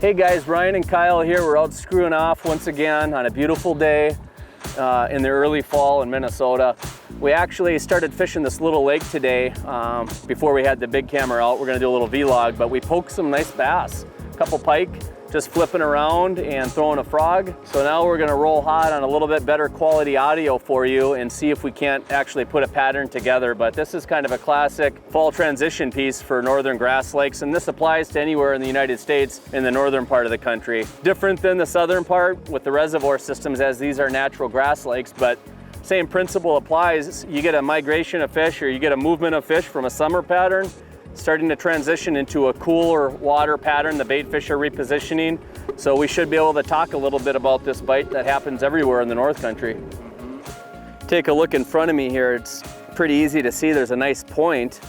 Hey guys, Ryan and Kyle here. We're out screwing off once again on a beautiful day in the early fall in Minnesota. We actually started fishing this little lake today before we had the big camera out. We're gonna do a little vlog, but we poked some nice bass, a couple pike, just flipping around and throwing a frog. So now we're gonna roll hot on a little bit better quality audio for you and see if we can't actually put a pattern together. But this is kind of a classic fall transition piece for northern grass lakes, and this applies to anywhere in the United States in the northern part of the country. Different than the southern part with the reservoir systems, as these are natural grass lakes, but same principle applies. You get a migration of fish, or you get a movement of fish from a summer pattern starting to transition into a cooler water pattern. The bait fish are repositioning. So we should be able to talk a little bit about this bite that happens everywhere in the North Country. Take a look in front of me here. It's pretty easy to see there's a nice point,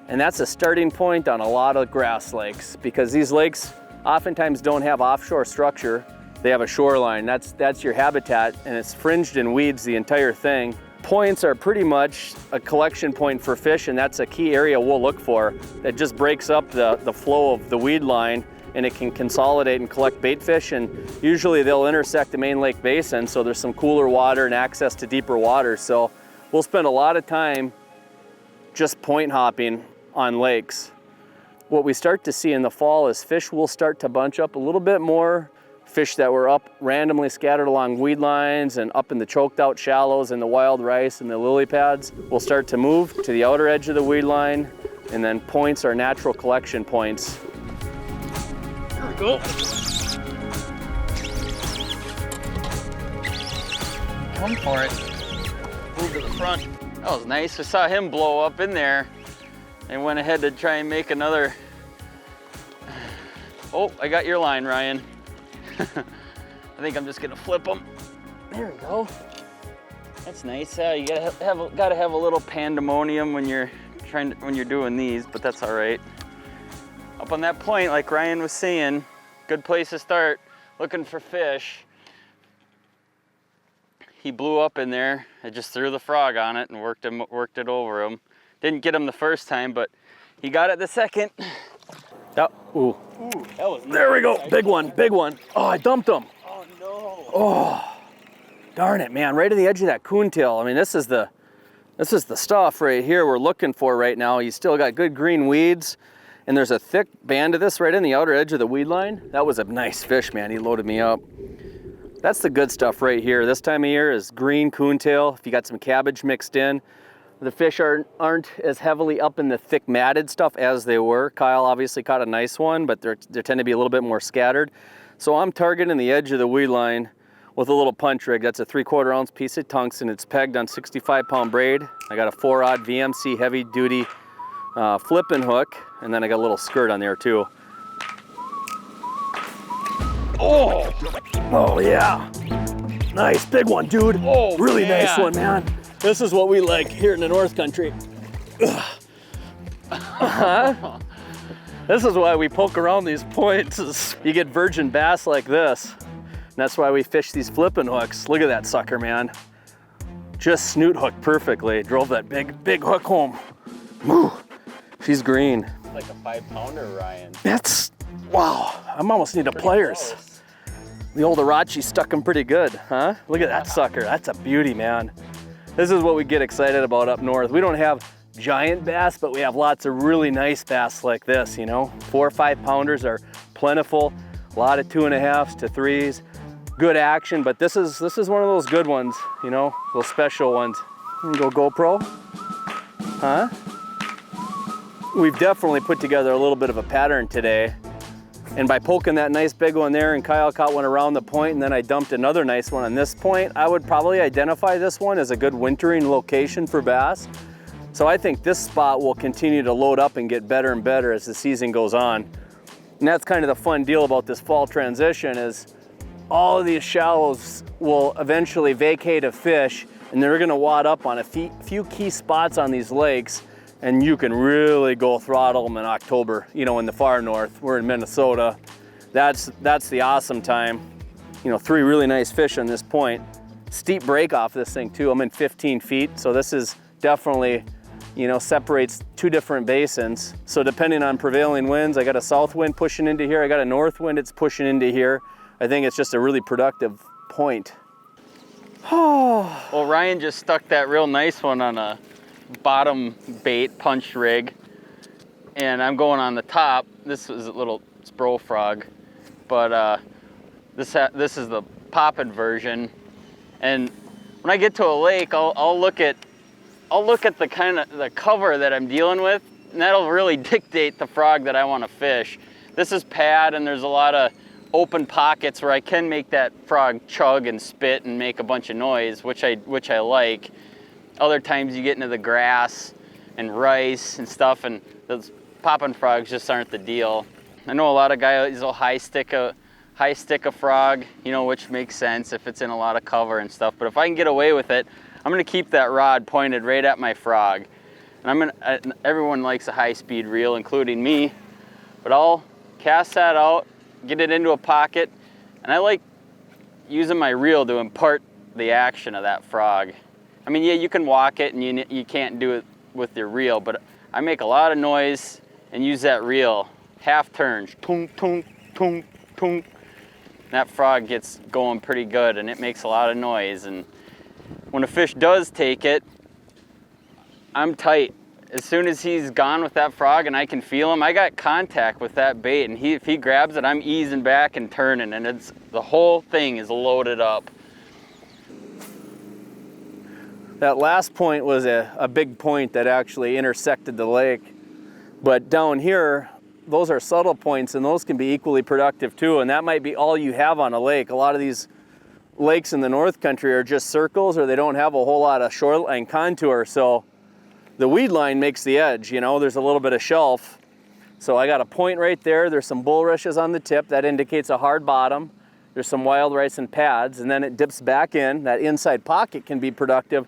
and that's a starting point on a lot of grass lakes, because these lakes oftentimes don't have offshore structure. They have a shoreline. That's your habitat, and it's fringed in weeds the entire thing. Points are pretty much a collection point for fish, and that's a key area we'll look for. It just breaks up the flow of the weed line, and it can consolidate and collect bait fish, and usually they'll intersect the main lake basin, so there's some cooler water and access to deeper water. So we'll spend a lot of time just point hopping on lakes. What we start to see in the fall is fish will start to bunch up a little bit more. Fish that were up randomly scattered along weed lines and up in the choked out shallows and the wild rice and the lily pads will start to move to the outer edge of the weed line, and then points are natural collection points. There we go. Come for it. Move to the front. That was nice. I saw him blow up in there and went ahead to try and make another. Oh, I got your line, Ryan. I think I'm just gonna flip them. There we go. That's nice. You gotta have a little pandemonium when you're doing these, but that's all right. Up on that point, like Ryan was saying, good place to start looking for fish. He blew up in there. I just threw the frog on it and worked it over him. Didn't get him the first time, but he got it the second. Oh, ooh. Ooh, that was nice. There we go, big one, big one. Oh, I dumped him. Oh no. Oh, darn it, man, right at the edge of that coontail. I mean, this is the stuff right here we're looking for right now. You still got good green weeds, and there's a thick band of this right in the outer edge of the weed line. That was a nice fish, man. He loaded me up. That's the good stuff right here. This time of year is green coontail. If you got some cabbage mixed in, the fish aren't as heavily up in the thick matted stuff as they were. Kyle obviously caught a nice one, but they tend to be a little bit more scattered. So I'm targeting the edge of the weed line with a little punch rig. That's a 3/4 ounce piece of tungsten. It's pegged on 65-pound braid. I got a 4-aught VMC heavy duty flipping hook, and then I got a little skirt on there too. Oh yeah, nice big one, dude. Oh, really man. Nice one, man. This is what we like here in the North Country. This is why we poke around these points, is you get virgin bass like this. And that's why we fish these flipping hooks. Look at that sucker, man. Just snoot hooked perfectly. Drove that big hook home. Woo. She's green. It's like a 5-pounder, Ryan. That's, wow. I almost need a pliers. Close. The old Arachi stuck him pretty good, huh? Look at that sucker. That's a beauty, man. This is what we get excited about up north. We don't have giant bass, but we have lots of really nice bass like this, you know? 4 or 5 pounders are plentiful. A lot of 2.5s to 3s. Good action, but this is one of those good ones, you know? Those special ones. You can go GoPro, huh? We've definitely put together a little bit of a pattern today. And by poking that nice big one there, and Kyle caught one around the point, and then I dumped another nice one on this point, I would probably identify this one as a good wintering location for bass. So I think this spot will continue to load up and get better and better as the season goes on. And that's kind of the fun deal about this fall transition, is all of these shallows will eventually vacate of fish, and they're gonna wad up on a few key spots on these lakes, and you can really go throttle them in October, you know, in the far north. We're in Minnesota. That's the awesome time. You know, 3 really nice fish on this point. Steep break off this thing too. I'm in 15 feet, so this is definitely you know, separates two different basins. So depending on prevailing winds, I got a south wind pushing into here, I got a north wind, it's pushing into here. I think it's just a really productive point. Well, Ryan just stuck that real nice one on a bottom bait punch rig, and I'm going on the top. This is a little spro frog, but this is the poppin' version. And when I get to a lake, I'll look at the kind of the cover that I'm dealing with, and that'll really dictate the frog that I want to fish. This is pad, and there's a lot of open pockets where I can make that frog chug and spit and make a bunch of noise, which I like. Other times you get into the grass and rice and stuff, and those poppin' frogs just aren't the deal. I know a lot of guys will high stick a frog, you know, which makes sense if it's in a lot of cover and stuff. But if I can get away with it, I'm gonna keep that rod pointed right at my frog. And everyone likes a high-speed reel, including me, but I'll cast that out, get it into a pocket, and I like using my reel to impart the action of that frog. I mean, yeah, you can walk it and you can't do it with your reel, but I make a lot of noise and use that reel. Half turns, tunk, tunk, tunk, tunk. That frog gets going pretty good and it makes a lot of noise. And when a fish does take it, I'm tight. As soon as he's gone with that frog and I can feel him, I got contact with that bait, and if he grabs it, I'm easing back and turning, and the whole thing is loaded up. That last point was a big point that actually intersected the lake. But down here, those are subtle points, and those can be equally productive too, and that might be all you have on a lake. A lot of these lakes in the North Country are just circles, or they don't have a whole lot of shoreline contour, so the weed line makes the edge, you know, there's a little bit of shelf. So I got a point right there, there's some bulrushes on the tip, that indicates a hard bottom. There's some wild rice and pads, and then it dips back in. That inside pocket can be productive,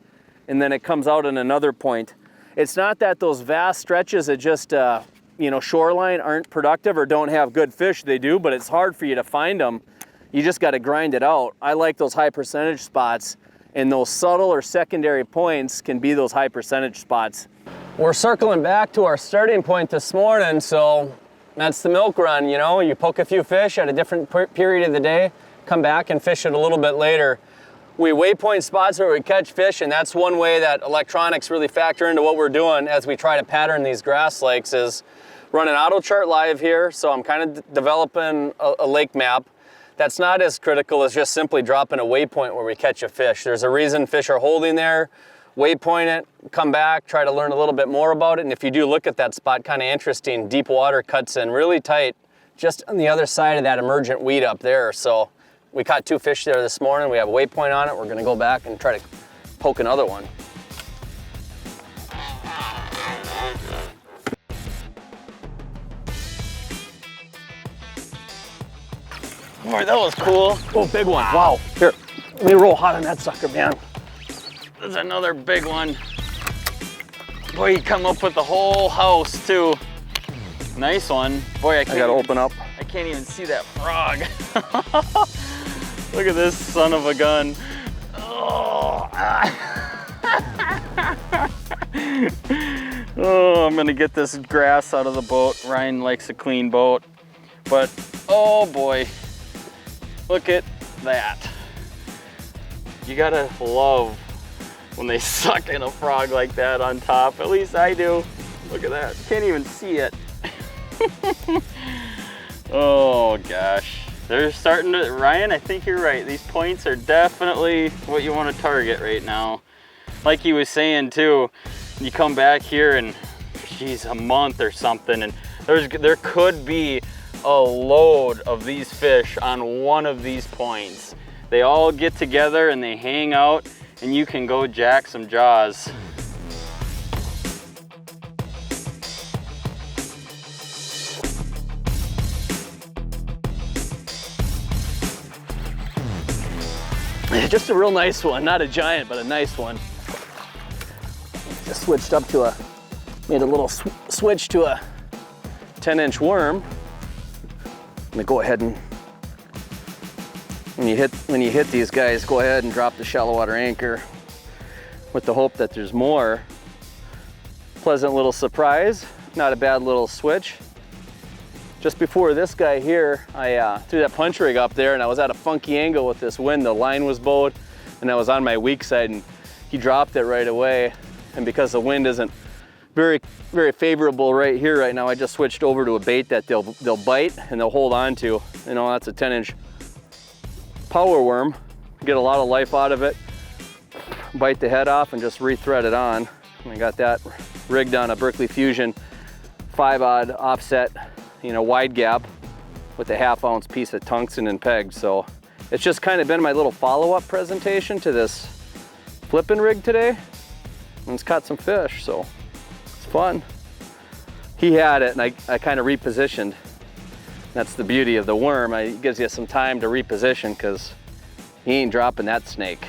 and then it comes out in another point. It's not that those vast stretches of just, you know, shoreline aren't productive or don't have good fish, they do, but it's hard for you to find them. You just gotta grind it out. I like those high percentage spots, and those subtle or secondary points can be those high percentage spots. We're circling back to our starting point this morning, so that's the milk run, you know? You poke a few fish at a different period of the day, come back and fish it a little bit later. We waypoint spots where we catch fish, and that's one way that electronics really factor into what we're doing as we try to pattern these grass lakes, is run an auto chart live here. So I'm kind of developing a lake map. That's not as critical as just simply dropping a waypoint where we catch a fish. There's a reason fish are holding there. Waypoint it, come back, try to learn a little bit more about it. And if you do look at that spot, kind of interesting, deep water cuts in really tight, just on the other side of that emergent weed up there. So we caught 2 fish there this morning. We have a waypoint on it. We're gonna go back and try to poke another one. Boy, that was cool. Oh, big one, wow. Here, let me roll hot on that sucker, man. There's another big one. Boy, you come up with the whole house too. Nice one. Boy, I gotta open up. I can't even see that frog. Look at this son of a gun. Oh, oh, I'm gonna get this grass out of the boat. Ryan likes a clean boat. But, oh boy, look at that. You gotta love when they suck in a frog like that on top. At least I do. Look at that. Can't even see it. Oh gosh. They're starting to, Ryan, I think you're right. These points are definitely what you want to target right now. Like he was saying too, you come back here and, geez, a month or something, and there could be a load of these fish on one of these points. They all get together and they hang out, and you can go jack some jaws. Just a real nice one, not a giant, but a nice one. Just switched up to made a little switch to a 10-inch worm. I'm gonna go ahead and, when you hit these guys, go ahead and drop the shallow water anchor with the hope that there's more. pleasant little surprise. Not a bad little switch. Just before this guy here, I threw that punch rig up there and I was at a funky angle with this wind. The line was bowed and I was on my weak side and he dropped it right away. And because the wind isn't very favorable right here right now, I just switched over to a bait that they'll bite and they'll hold on to. You know, that's a 10-inch power worm. Get a lot of life out of it. Bite the head off and just re-thread it on. And I got that rigged on a Berkeley Fusion 5-odd offset, you know, wide gap with a 1/2 ounce piece of tungsten and pegs. So it's just kind of been my little follow-up presentation to this flipping rig today. And it's caught some fish, so it's fun. He had it and I kind of repositioned. That's the beauty of the worm. It gives you some time to reposition because he ain't dropping that snake.